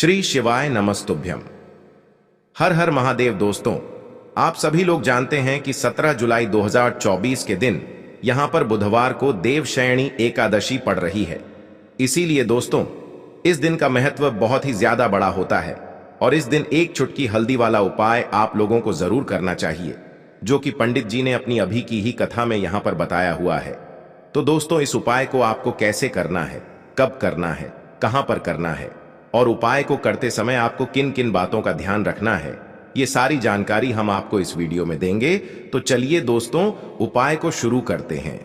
श्री शिवाय नमस्तुभ्यम। हर हर महादेव। दोस्तों, आप सभी लोग जानते हैं कि 17 जुलाई 2024 के दिन यहां पर बुधवार को देवशयनी एकादशी पड़ रही है। इसीलिए दोस्तों, इस दिन का महत्व बहुत ही ज्यादा बड़ा होता है और इस दिन एक चुटकी हल्दी वाला उपाय आप लोगों को जरूर करना चाहिए, जो कि पंडित जी ने अपनी अभी की ही कथा में यहां पर बताया हुआ है। तो दोस्तों, इस उपाय को आपको कैसे करना है, कब करना है, कहां पर करना है और उपाय को करते समय आपको किन किन बातों का ध्यान रखना है, ये सारी जानकारी हम आपको इस वीडियो में देंगे। तो चलिए दोस्तों, उपाय को शुरू करते हैं।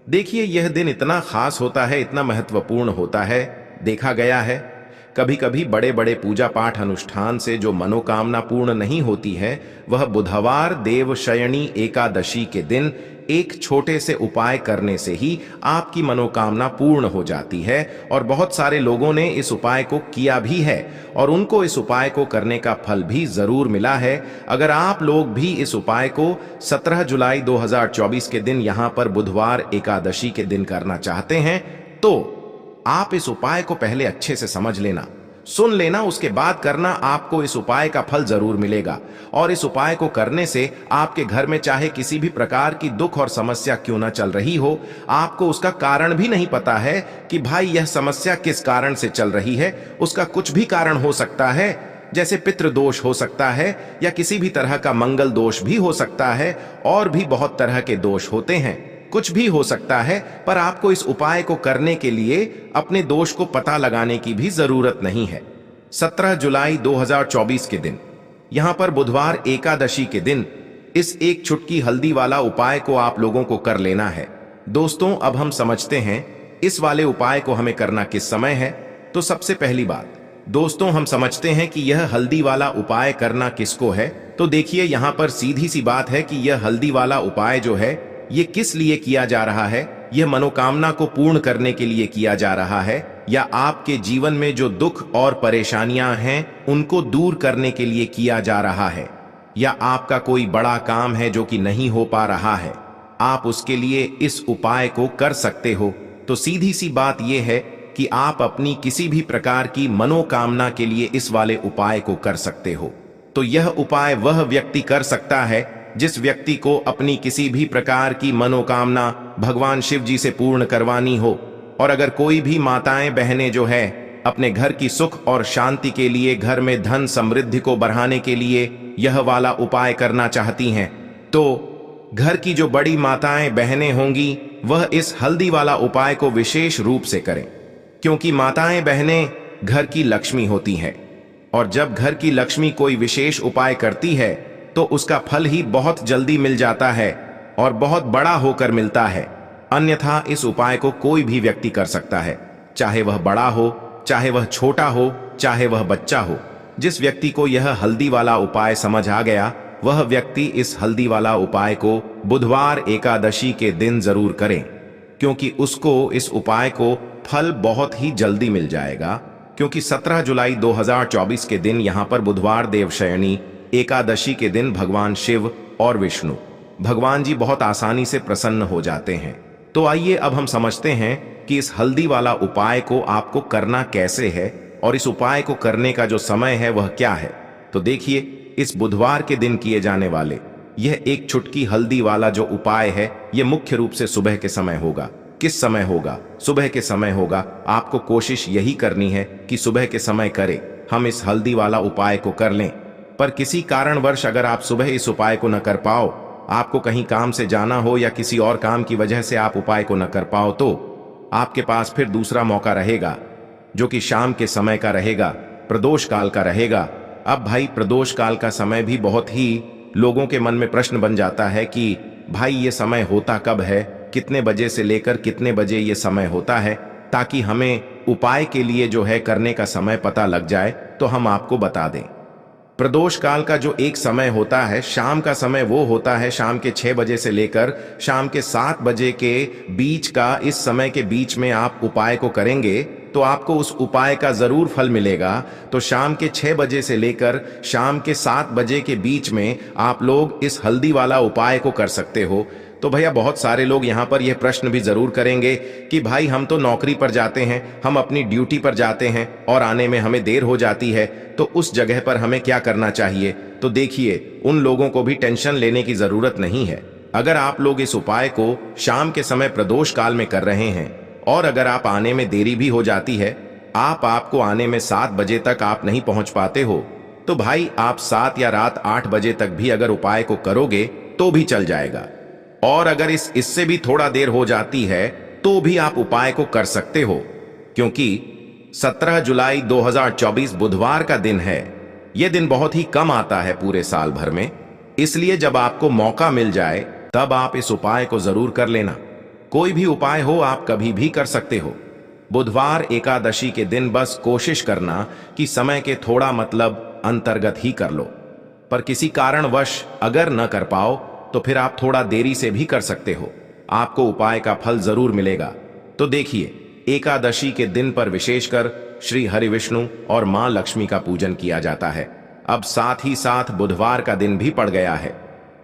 देखिए, यह दिन इतना खास होता है, इतना महत्वपूर्ण होता है। देखा गया है कभी कभी बड़े बड़े पूजा पाठ अनुष्ठान से जो मनोकामना पूर्ण नहीं होती है, वह बुधवार देवशयनी एकादशी के दिन एक छोटे से उपाय करने से ही आपकी मनोकामना पूर्ण हो जाती है। और बहुत सारे लोगों ने इस उपाय को किया भी है और उनको इस उपाय को करने का फल भी जरूर मिला है। अगर आप लोग भी इस उपाय को 17 जुलाई 2024 के दिन यहां पर बुधवार एकादशी के दिन करना चाहते हैं, तो आप इस उपाय को पहले अच्छे से समझ लेना, सुन लेना, उसके बाद करना। आपको इस उपाय का फल जरूर मिलेगा और इस उपाय को करने से आपके घर में चाहे किसी भी प्रकार की दुख और समस्या क्यों ना चल रही हो, आपको उसका कारण भी नहीं पता है कि भाई यह समस्या किस कारण से चल रही है। उसका कुछ भी कारण हो सकता है, जैसे पितृदोष हो सकता है या किसी भी तरह का मंगल दोष भी हो सकता है, और भी बहुत तरह के दोष होते हैं, कुछ भी हो सकता है। पर आपको इस उपाय को करने के लिए अपने दोष को पता लगाने की भी जरूरत नहीं है। 17 जुलाई 2024 के दिन यहां पर बुधवार एकादशी के दिन इस एक चुटकी हल्दी वाला उपाय को आप लोगों को कर लेना है। दोस्तों, अब हम समझते हैं इस वाले उपाय को हमें करना किस समय है। तो सबसे पहली बात दोस्तों, हम समझते हैं कि यह हल्दी वाला उपाय करना किसको है। तो देखिए, यहां पर सीधी सी बात है कि यह हल्दी वाला उपाय जो है, ये किस लिए किया जा रहा है। यह मनोकामना को पूर्ण करने के लिए किया जा रहा है, या आपके जीवन में जो दुख और परेशानियां हैं उनको दूर करने के लिए किया जा रहा है, या आपका कोई बड़ा काम है जो कि नहीं हो पा रहा है, आप उसके लिए इस उपाय को कर सकते हो। तो सीधी सी बात यह है कि आप अपनी किसी भी प्रकार की मनोकामना के लिए इस वाले उपाय को कर सकते हो। तो यह उपाय वह व्यक्ति कर सकता है जिस व्यक्ति को अपनी किसी भी प्रकार की मनोकामना भगवान शिव जी से पूर्ण करवानी हो। और अगर कोई भी माताएं बहनें जो है अपने घर की सुख और शांति के लिए, घर में धन समृद्धि को बढ़ाने के लिए यह वाला उपाय करना चाहती हैं, तो घर की जो बड़ी माताएं बहनें होंगी वह इस हल्दी वाला उपाय को विशेष रूप से करें, क्योंकि माताएं बहनें घर की लक्ष्मी होती हैं। और जब घर की लक्ष्मी कोई विशेष उपाय करती है तो उसका फल ही बहुत जल्दी मिल जाता है और बहुत बड़ा होकर मिलता है। अन्यथा इस उपाय को कोई भी व्यक्ति कर सकता है, चाहे वह बड़ा हो, चाहे वह छोटा हो, चाहे वह बच्चा हो। जिस व्यक्ति को यह हल्दी वाला उपाय समझ आ गया, वह व्यक्ति इस हल्दी वाला उपाय को बुधवार एकादशी के दिन जरूर करें, क्योंकि उसको इस उपाय को फल बहुत ही जल्दी मिल जाएगा। क्योंकि 17 जुलाई 2024 के दिन यहां पर बुधवार देवशयनी एकादशी के दिन भगवान शिव और विष्णु भगवान जी बहुत आसानी से प्रसन्न हो जाते हैं। तो आइए अब हम समझते हैं कि इस हल्दी वाला उपाय को आपको करना कैसे है और इस उपाय को करने का जो समय है वह क्या है। तो देखिए, इस बुधवार के दिन किए जाने वाले यह एक चुटकी हल्दी वाला जो उपाय है, यह मुख्य रूप से सुबह के समय होगा। किस समय होगा? सुबह के समय होगा। आपको कोशिश यही करनी है कि सुबह के समय करें, हम इस हल्दी वाला उपाय को कर लें। पर किसी कारणवश अगर आप सुबह इस उपाय को न कर पाओ, आपको कहीं काम से जाना हो या किसी और काम की वजह से आप उपाय को न कर पाओ, तो आपके पास फिर दूसरा मौका रहेगा, जो कि शाम के समय का रहेगा, प्रदोष काल का रहेगा। अब भाई, प्रदोष काल का समय भी बहुत ही लोगों के मन में प्रश्न बन जाता है कि भाई ये समय होता कब है, कितने बजे से लेकर कितने बजे ये समय होता है, ताकि हमें उपाय के लिए जो है करने का समय पता लग जाए। तो हम आपको बता दें, प्रदोष काल का जो एक समय होता है, शाम का समय, वो होता है शाम के 6 बजे से लेकर शाम के 7 बजे के बीच का। इस समय के बीच में आप उपाय को करेंगे तो आपको उस उपाय का जरूर फल मिलेगा। तो शाम के 6 बजे से लेकर शाम के 7 बजे के बीच में आप लोग इस हल्दी वाला उपाय को कर सकते हो। तो भैया बहुत सारे लोग यहाँ पर यह प्रश्न भी जरूर करेंगे कि भाई हम तो नौकरी पर जाते हैं, हम अपनी ड्यूटी पर जाते हैं और आने में हमें देर हो जाती है, तो उस जगह पर हमें क्या करना चाहिए। तो देखिए, उन लोगों को भी टेंशन लेने की जरूरत नहीं है। अगर आप लोग इस उपाय को शाम के समय प्रदोष काल में कर रहे हैं और अगर आप आने में देरी भी हो जाती है, आपको आने में 7 बजे तक आप नहीं पहुंच पाते हो, तो भाई आप 7 या रात 8 बजे तक भी अगर उपाय को करोगे तो भी चल जाएगा। और अगर इससे भी थोड़ा देर हो जाती है तो भी आप उपाय को कर सकते हो, क्योंकि 17 जुलाई 2024 बुधवार का दिन है। यह दिन बहुत ही कम आता है पूरे साल भर में, इसलिए जब आपको मौका मिल जाए तब आप इस उपाय को जरूर कर लेना। कोई भी उपाय हो आप कभी भी कर सकते हो। बुधवार एकादशी के दिन बस कोशिश करना कि समय के थोड़ा मतलब अंतर्गत ही कर लो, पर किसी कारणवश अगर न कर पाओ तो फिर आप थोड़ा देरी से भी कर सकते हो, आपको उपाय का फल जरूर मिलेगा। तो देखिए, एकादशी के दिन पर विशेषकर श्री हरि विष्णु और मां लक्ष्मी का पूजन किया जाता है। अब साथ ही साथ बुधवार का दिन भी पड़ गया है,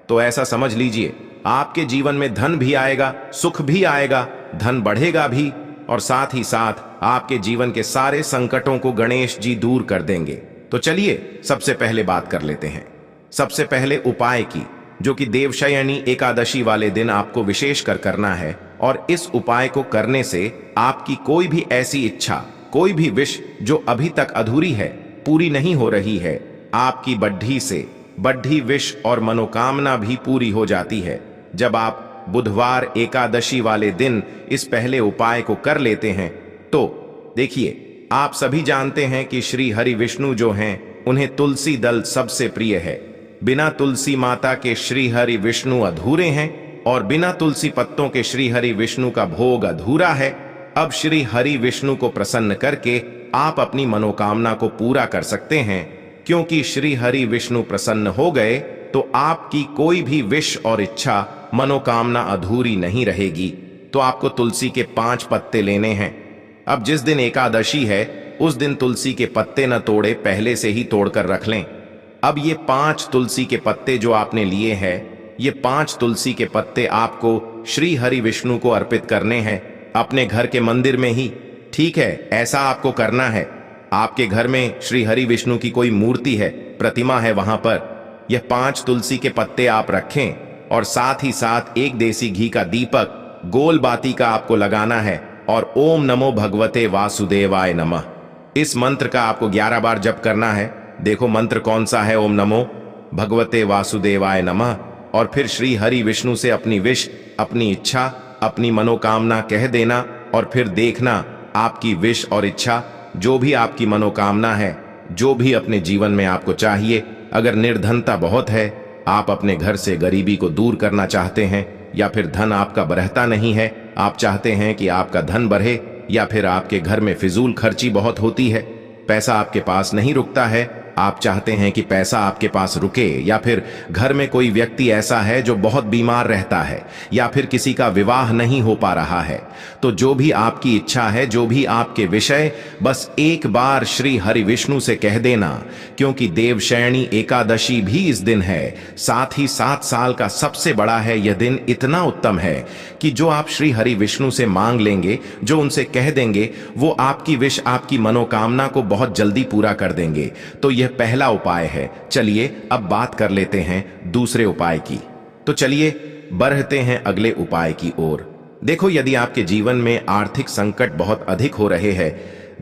तो ऐसा समझ लीजिए आपके जीवन में धन भी आएगा, सुख भी आएगा, धन बढ़ेगा भी, और साथ ही साथ आपके जीवन के सारे संकटों को गणेश जी दूर कर देंगे। तो चलिए सबसे पहले बात कर लेते हैं, सबसे पहले उपाय की, जो कि देवशयनी एकादशी वाले दिन आपको विशेषकर करना है। और इस उपाय को करने से आपकी कोई भी ऐसी इच्छा, कोई भी विश जो अभी तक अधूरी है, पूरी नहीं हो रही है, आपकी बढ़ी से बढ़ी विश और मनोकामना भी पूरी हो जाती है जब आप बुधवार एकादशी वाले दिन इस पहले उपाय को कर लेते हैं। तो देखिए, आप सभी जानते हैं कि श्री हरि विष्णु जो हैं, उन्हें तुलसी दल सबसे प्रिय है। बिना तुलसी माता के श्री हरि विष्णु अधूरे हैं और बिना तुलसी पत्तों के श्री हरि विष्णु का भोग अधूरा है। अब श्री हरि विष्णु को प्रसन्न करके आप अपनी मनोकामना को पूरा कर सकते हैं, क्योंकि श्री हरि विष्णु प्रसन्न हो गए तो आपकी कोई भी विश और इच्छा, मनोकामना अधूरी नहीं रहेगी। तो आपको तुलसी के 5 पत्ते लेने हैं। अब जिस दिन एकादशी है उस दिन तुलसी के पत्ते न तोड़े, पहले से ही तोड़कर रख लें। अब ये 5 तुलसी के पत्ते जो आपने लिए हैं, ये 5 तुलसी के पत्ते आपको श्री हरि विष्णु को अर्पित करने हैं, अपने घर के मंदिर में ही। ठीक है, ऐसा आपको करना है। आपके घर में श्री हरि विष्णु की कोई मूर्ति है, प्रतिमा है, वहां पर यह 5 तुलसी के पत्ते आप रखें और साथ ही साथ एक देसी घी का दीपक गोल बाती का आपको लगाना है और ओम नमो भगवते वासुदेवाय नमः, इस मंत्र का आपको 11 बार जप करना है। देखो मंत्र कौन सा है, ओम नमो भगवते वासुदेवाय नमः। और फिर श्री हरि विष्णु से अपनी विश, अपनी इच्छा, अपनी मनोकामना कह देना और फिर देखना आपकी विश और इच्छा, जो भी आपकी मनोकामना है, जो भी अपने जीवन में आपको चाहिए। अगर निर्धनता बहुत है, आप अपने घर से गरीबी को दूर करना चाहते हैं, या फिर धन आपका बढ़ता नहीं है, आप चाहते हैं कि आपका धन बढ़े, या फिर आपके घर में फिजूल खर्ची बहुत होती है, पैसा आपके पास नहीं रुकता है, आप चाहते हैं कि पैसा आपके पास रुके, या फिर घर में कोई व्यक्ति ऐसा है जो बहुत बीमार रहता है, या फिर किसी का विवाह नहीं हो पा रहा है, तो जो भी आपकी इच्छा है, जो भी आपके विषय, बस एक बार श्री हरि विष्णु से कह देना, क्योंकि देवशयनी एकादशी भी इस दिन है, साथ ही 7 साल का सबसे बड़ा है। यह दिन इतना उत्तम है कि जो आप श्री हरि विष्णु से मांग लेंगे, जो उनसे कह देंगे, वो आपकी विश, आपकी मनोकामना को बहुत जल्दी पूरा कर देंगे। तो यह पहला उपाय है। चलिए अब बात कर लेते हैं दूसरे उपाय की। तो चलिए बढ़ते हैं अगले उपाय की ओर। देखो, यदि आपके जीवन में आर्थिक संकट बहुत अधिक हो रहे हैं,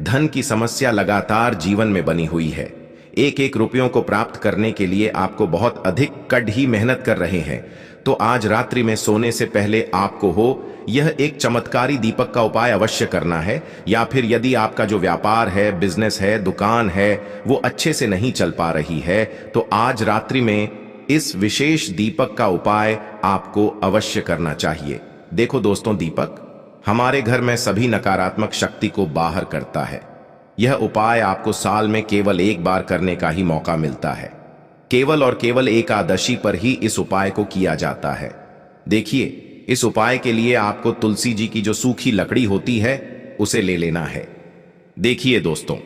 धन की समस्या लगातार जीवन में बनी हुई है, एक एक रुपयों को प्राप्त करने के लिए आपको बहुत अधिक कड़ी मेहनत कर रहे हैं, तो आज रात्रि में सोने से पहले आपको हो यह एक चमत्कारी दीपक का उपाय अवश्य करना है। या फिर यदि आपका जो व्यापार है, बिजनेस है, दुकान है, वो अच्छे से नहीं चल पा रही है, तो आज रात्रि में इस विशेष दीपक का उपाय आपको अवश्य करना चाहिए। देखो दोस्तों, दीपक हमारे घर में सभी नकारात्मक शक्ति को बाहर करता है। यह उपाय आपको साल में केवल एक बार करने का ही मौका मिलता है। केवल और केवल एकादशी पर ही इस उपाय को किया जाता है। देखिए, इस उपाय के लिए आपको तुलसी जी की जो सूखी लकड़ी होती है उसे ले लेना है। देखिए दोस्तों,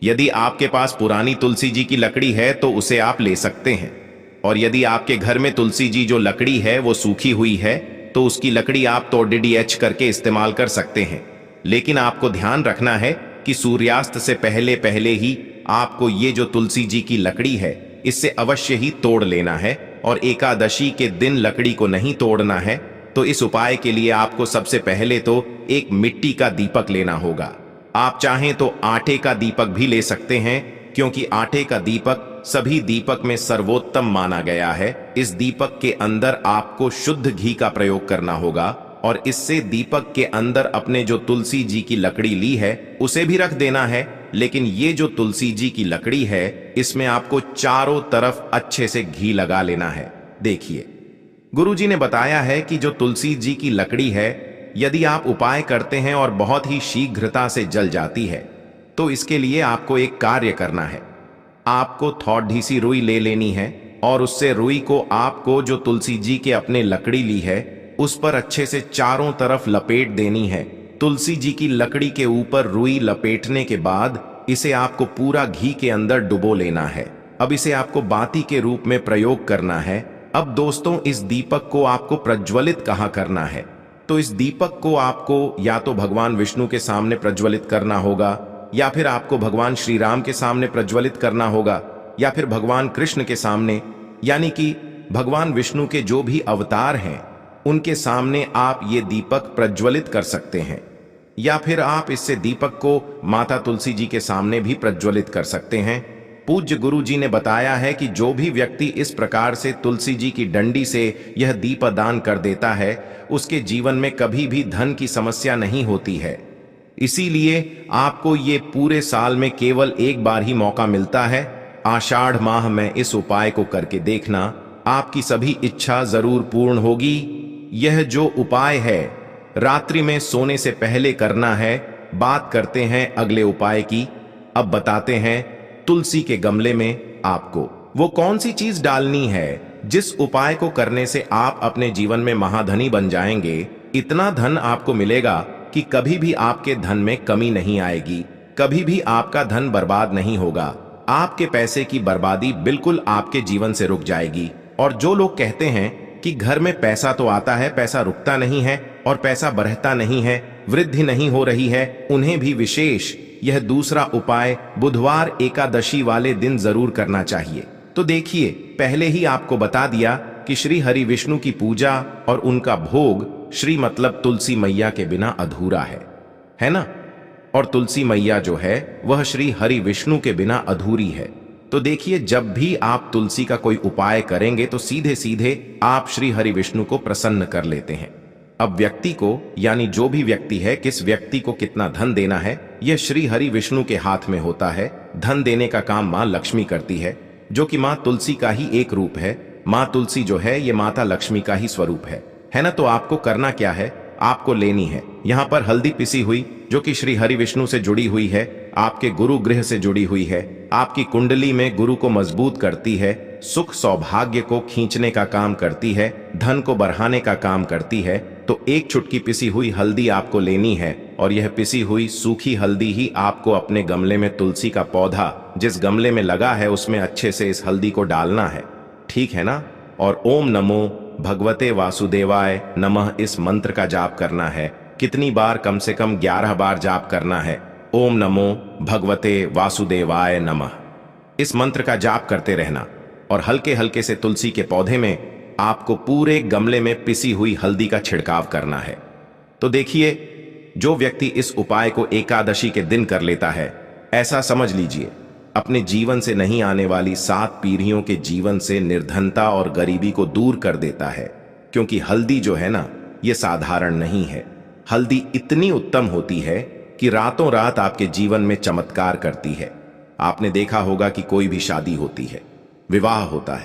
यदि आपके पास पुरानी तुलसी जी की लकड़ी है तो उसे आप ले सकते हैं, और यदि आपके घर में तुलसी जी जो लकड़ी है वो सूखी हुई है तो उसकी लकड़ी आप तोड़ करके इस्तेमाल कर सकते हैं। लेकिन आपको ध्यान रखना है कि सूर्यास्त से पहले पहले ही आपको ये जो तुलसी जी की लकड़ी है इससे अवश्य ही तोड़ लेना है, और एकादशी के दिन लकड़ी को नहीं तोड़ना है। तो इस उपाय के लिए आपको सबसे पहले तो एक मिट्टी का दीपक लेना होगा। आप चाहें तो आटे का दीपक भी ले सकते हैं, क्योंकि आटे का दीपक सभी दीपक में सर्वोत्तम माना गया है। इस दीपक के अंदर आपको शुद्ध घी का प्रयोग करना होगा, और इससे दीपक के अंदर अपने जो तुलसी जी की लकड़ी ली है उसे भी रख देना है। लेकिन ये जो तुलसी जी की लकड़ी है इसमें आपको चारों तरफ अच्छे से घी लगा लेना है। देखिए, गुरुजी ने बताया है कि जो तुलसी जी की लकड़ी है यदि आप उपाय करते हैं और बहुत ही शीघ्रता से जल जाती है, तो इसके लिए आपको एक कार्य करना है। आपको थोड़ी सी रुई ले लेनी है, और उससे रुई को आपको जो तुलसी जी के अपने लकड़ी ली है उस पर अच्छे से चारों तरफ लपेट देनी है। तुलसी जी की लकड़ी के ऊपर रुई लपेटने के बाद इसे आपको पूरा घी के अंदर डुबो लेना है। अब इसे आपको बाती के रूप में प्रयोग करना है। अब दोस्तों, इस दीपक को आपको प्रज्वलित कहाँ करना है? तो इस दीपक को आपको या तो भगवान विष्णु के सामने प्रज्वलित करना होगा, या फिर आपको भगवान श्री राम के सामने प्रज्वलित करना होगा, या फिर भगवान कृष्ण के सामने, यानी कि भगवान विष्णु के जो भी अवतार हैं उनके सामने आप ये दीपक प्रज्वलित कर सकते हैं। या फिर आप इससे दीपक को माता तुलसी जी के सामने भी प्रज्वलित कर सकते हैं। पूज्य गुरु जी ने बताया है कि जो भी व्यक्ति इस प्रकार से तुलसी जी की डंडी से यह दीपदान कर देता है उसके जीवन में कभी भी धन की समस्या नहीं होती है। इसीलिए आपको ये पूरे साल में केवल एक बार ही मौका मिलता है। आषाढ़ माह में इस उपाय को करके देखना, आपकी सभी इच्छा जरूर पूर्ण होगी। यह जो उपाय है रात्रि में सोने से पहले करना है। बात करते हैं अगले उपाय की। अब बताते हैं तुलसी के गमले में आपको वो कौन सी चीज डालनी है जिस उपाय को करने से आप अपने जीवन में महाधनी बन जाएंगे। इतना धन आपको मिलेगा कि कभी भी आपके धन में कमी नहीं आएगी, कभी भी आपका धन बर्बाद नहीं होगा। आपके पैसे की बर्बादी बिल्कुल आपके जीवन से रुक जाएगी। और जो लोग कहते हैं कि घर में पैसा तो आता है, पैसा रुकता नहीं है और पैसा बढ़ता नहीं है, वृद्धि नहीं हो रही है, उन्हें भी विशेष यह दूसरा उपाय बुधवार एकादशी वाले दिन जरूर करना चाहिए। तो देखिए, पहले ही आपको बता दिया कि श्री हरि विष्णु की पूजा और उनका भोग श्री मतलब तुलसी मैया के बिना अधूरा है ना? और तुलसी मैया जो है वह श्री हरि विष्णु के बिना अधूरी है। तो देखिए, जब भी आप तुलसी का कोई उपाय करेंगे तो सीधे सीधे आप श्री हरि विष्णु को प्रसन्न कर लेते हैं। अब व्यक्ति को, यानी जो भी व्यक्ति है, किस व्यक्ति को कितना धन देना है यह श्री हरि विष्णु के हाथ में होता है। धन देने का काम माँ लक्ष्मी करती है, जो कि माँ तुलसी का ही एक रूप है। माँ तुलसी जो है ये माता लक्ष्मी का ही स्वरूप है ना? तो आपको करना क्या है, आपको लेनी है यहाँ पर हल्दी पिसी हुई, जो कि श्री हरि विष्णु से जुड़ी हुई है, आपके गुरु गृह से जुड़ी हुई है, आपकी कुंडली में गुरु को मजबूत करती है, सुख सौभाग्य को खींचने का काम करती है, धन को बढ़ाने का काम करती है। तो एक चुटकी पिसी हुई हल्दी आपको लेनी है, और यह पिसी हुई सूखी हल्दी ही आपको अपने गमले में तुलसी का पौधा जिस गमले में लगा है उसमें अच्छे से इस हल्दी को डालना है, ठीक है ना? और ओम नमो भगवते वासुदेवाय नमः इस मंत्र का जाप करना है। कितनी बार? कम से कम 11 बार जाप करना है। ओम नमो भगवते वासुदेवाय नमः इस मंत्र का जाप करते रहना, और हल्के हल्के से तुलसी के पौधे में आपको पूरे गमले में पिसी हुई हल्दी का छिड़काव करना है। तो देखिए, जो व्यक्ति इस उपाय को एकादशी के दिन कर लेता है, ऐसा समझ लीजिए अपने जीवन से नहीं आने वाली 7 पीढ़ियों के जीवन से निर्धनता और गरीबी को दूर कर देता है। क्योंकि हल्दी जो है ना, ये साधारण नहीं है। हल्दी इतनी उत्तम होती है कि रातों रात आपके जीवन में चमत्कार करती है। आपने देखा होगा कि कोई भी शादी होती है, विवाह होता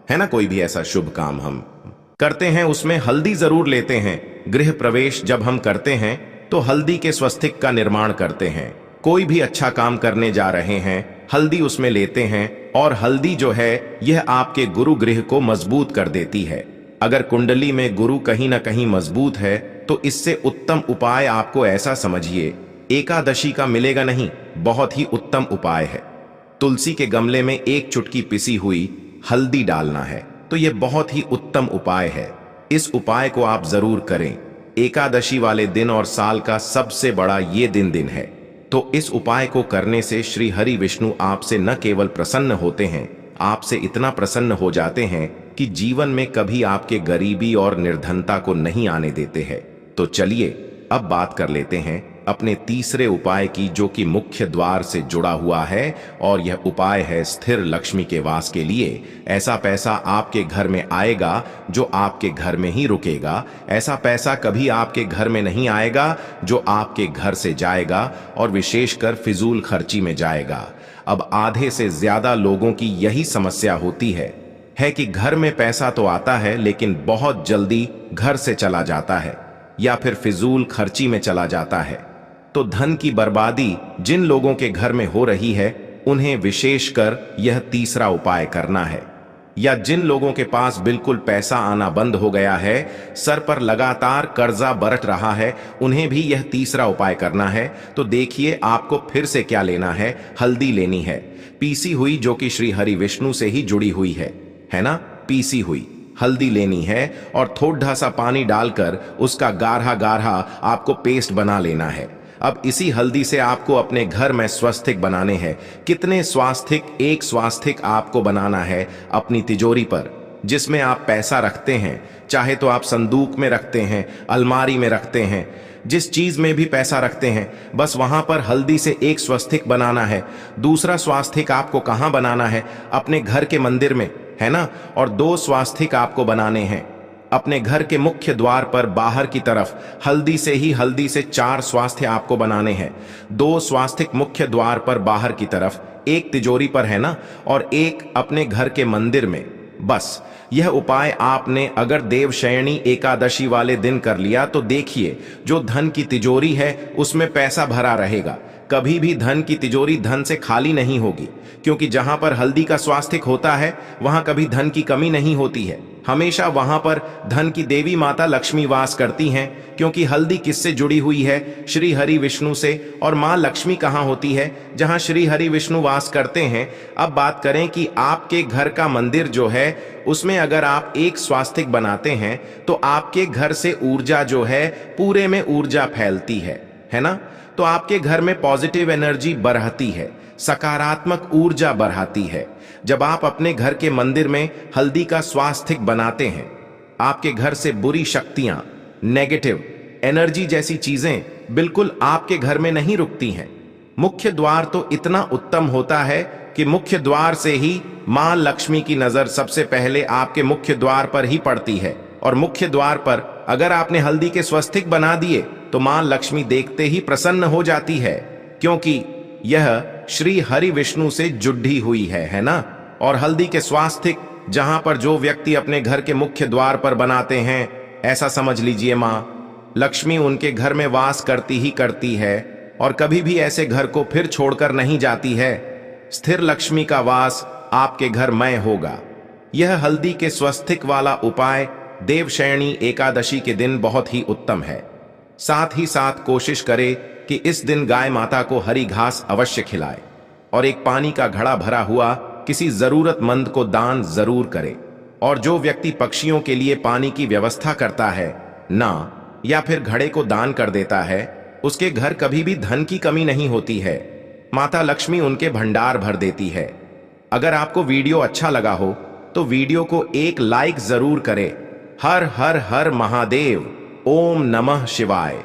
है ना? कोई भी ऐसा शुभ काम हम करते हैं उसमें हल्दी जरूर लेते हैं। गृह प्रवेश जब हम करते हैं तो हल्दी के स्वस्तिक का निर्माण करते हैं। कोई भी अच्छा काम करने जा रहे हैं, हल्दी उसमें लेते हैं, और हल्दी जो है यह आपके गुरु गृह को मजबूत कर देती है। अगर कुंडली में गुरु कहीं ना कहीं मजबूत है तो इससे उत्तम उपाय आपको ऐसा समझिए एकादशी का मिलेगा नहीं, बहुत ही उत्तम उपाय है। तुलसी के गमले में एक चुटकी पिसी हुई हल्दी डालना है, तो यह बहुत ही उत्तम उपाय है। इस उपाय को आप जरूर करें। एकादशी वाले दिन और साल का सबसे बड़ा ये दिन है। तो इस उपाय को करने से श्री हरि विष्णु आपसे न केवल प्रसन्न होते हैं, आपसे इतना प्रसन्न हो जाते हैं कि जीवन में कभी आपके गरीबी और निर्धनता को नहीं आने देते हैं। तो चलिए अब बात कर लेते हैं अपने तीसरे उपाय की, जो कि मुख्य द्वार से जुड़ा हुआ है। और यह उपाय है स्थिर लक्ष्मी के वास के लिए। ऐसा पैसा आपके घर में आएगा जो आपके घर में ही रुकेगा। ऐसा पैसा कभी आपके घर में नहीं आएगा जो आपके घर से जाएगा और विशेषकर फिजूल खर्ची में जाएगा। अब आधे से ज्यादा लोगों की यही समस्या होती है कि घर में पैसा तो आता है लेकिन बहुत जल्दी घर से चला जाता है या फिर फिजूल खर्ची में चला जाता है। तो धन की बर्बादी जिन लोगों के घर में हो रही है उन्हें विशेषकर यह तीसरा उपाय करना है। या जिन लोगों के पास बिल्कुल पैसा आना बंद हो गया है, सर पर लगातार कर्जा बरत रहा है, उन्हें भी यह तीसरा उपाय करना है। तो देखिए आपको फिर से क्या लेना है। हल्दी लेनी है, पीसी हुई, जो कि श्री हरि विष्णु से ही जुड़ी हुई है ना। पीसी हुई हल्दी लेनी है और थोड़ा सा पानी डालकर उसका गाढ़ा गाढ़ा आपको पेस्ट बना लेना है। अब इसी हल्दी से आपको अपने घर में स्वास्तिक बनाने हैं। कितने स्वास्तिक? एक स्वास्तिक आपको बनाना है अपनी तिजोरी पर, जिसमें आप पैसा रखते हैं। चाहे तो आप संदूक में रखते हैं, अलमारी में रखते हैं, जिस चीज में भी पैसा रखते हैं, बस वहां पर हल्दी से एक स्वास्तिक बनाना है। दूसरा स्वास्तिक आपको कहां बनाना है? अपने घर के मंदिर में, है ना। और 2 स्वास्तिक आपको बनाने हैं अपने घर के मुख्य द्वार पर बाहर की तरफ। हल्दी से 4 स्वास्तिक आपको बनाने हैं। 2 स्वास्तिक मुख्य द्वार पर बाहर की तरफ, एक तिजोरी पर, है ना, और एक अपने घर के मंदिर में। बस यह उपाय आपने अगर देवशयनी एकादशी वाले दिन कर लिया तो देखिए जो धन की तिजोरी है उसमें पैसा भरा रहेगा। कभी भी धन की तिजोरी धन से खाली नहीं होगी, क्योंकि जहां पर हल्दी का स्वास्तिक होता है वहां कभी धन की कमी नहीं होती है। हमेशा वहां पर धन की देवी माता लक्ष्मी वास करती हैं, क्योंकि हल्दी किससे जुड़ी हुई है? श्री हरि विष्णु से। और मां लक्ष्मी कहां होती है? जहां श्री हरि विष्णु वास करते हैं। अब बात करें कि आपके घर का मंदिर जो है उसमें अगर आप एक स्वास्तिक बनाते हैं तो आपके घर से ऊर्जा जो है पूरे में ऊर्जा फैलती है ना। तो आपके घर में पॉजिटिव एनर्जी बढ़ती है, सकारात्मक ऊर्जा बढ़ाती है। जब आप अपने घर के मंदिर में हल्दी का स्वास्तिक बनाते हैं, आपके घर से बुरी शक्तियां, नेगेटिव एनर्जी जैसी चीजें बिल्कुल आपके घर में नहीं रुकती हैं। मुख्य द्वार तो इतना उत्तम होता है कि मुख्य द्वार से ही मां लक्ष्मी की नजर सबसे पहले आपके मुख्य द्वार पर ही पड़ती है। और मुख्य द्वार पर अगर आपने हल्दी के स्वास्तिक बना दिए तो मां लक्ष्मी देखते ही प्रसन्न हो जाती है, क्योंकि यह श्री हरि विष्णु से जुड़ी हुई है ना। और हल्दी के स्वास्तिक जहां पर जो व्यक्ति अपने घर के मुख्य द्वार पर बनाते हैं, ऐसा समझ लीजिए मां लक्ष्मी उनके घर में वास करती ही करती है और कभी भी ऐसे घर को फिर छोड़कर नहीं जाती है। स्थिर लक्ष्मी का वास आपके घर में होगा। यह हल्दी के स्वास्तिक वाला उपाय देवशयनी एकादशी के दिन बहुत ही उत्तम है। साथ ही साथ कोशिश करे कि इस दिन गाय माता को हरी घास अवश्य खिलाए और एक पानी का घड़ा भरा हुआ किसी जरूरतमंद को दान जरूर करे। और जो व्यक्ति पक्षियों के लिए पानी की व्यवस्था करता है ना, या फिर घड़े को दान कर देता है, उसके घर कभी भी धन की कमी नहीं होती है। माता लक्ष्मी उनके भंडार भर देती है। अगर आपको वीडियो अच्छा लगा हो तो वीडियो को एक लाइक जरूर करें। हर हर हर महादेव। ओम नमः शिवाय।